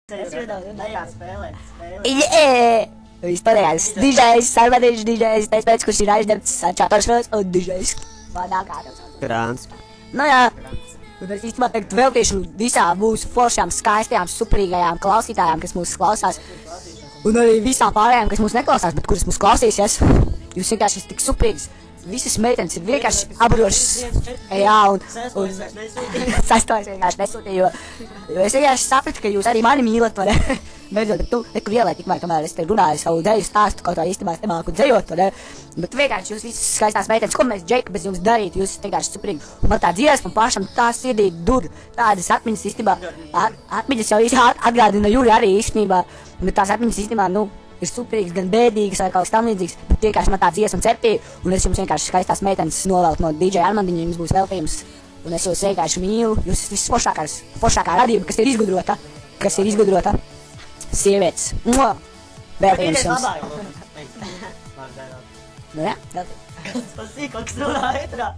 Es iedodu tajā spēlē. Viss pareizs. DJs, sarvadīgs DJs, pēc kurš ir aizņemts čatoršos un DJs. Vārdā kādam. Krāns. Nu jā. Un es īstenībā tagad veltīšu visām mūsu foršām, skaistajām, suprīgajām klausītājām, kas mūs klausās. Un arī visām pārējām, kas mūs neklausās, bet kuras mūs klausīsies. Jūs vienkārši esat tik suprīgas. Visas meitenes ir vienkārši apbrošas. Jā, un sastājas vienkārši nesūtīja, jo es vienkārši sapratu, ka jūs arī mani mīlat, vai ne? Beidzot, bet tu nekur ielēt, tikmēr, kamēr es te runāju savu deju stāstu, kaut kā īstenībā es nemāku dzejot, vai ne? Bet vienkārši jūs visas skaistās meitenes, ko mēs, Džeika, bez jums darītu, jūs esat vienkārši suprīgi. Un man tā dziesma pašam tā sirdī dur, tādas atmiņas īstenībā, atmiņas jau atgādina Juri arī īstenībā, bet tās atmiņas īstenībā, nu, ir suprīgas, gan bēdīgas vai kaut kas tam līdzīgs, bet vienkārši man tā dziesma cepīja, un es jums vienkārši skaistās meitenes novelku no DJ Armandiņa, jums būs veltījums, un es jūs vienkārši mīlu, jūs esat visforšākā radība, kas ir izgudrota, sievietes. Veltījums jums. Nu jā, veltījums. Kas pasīk, kaut kas runā etrā.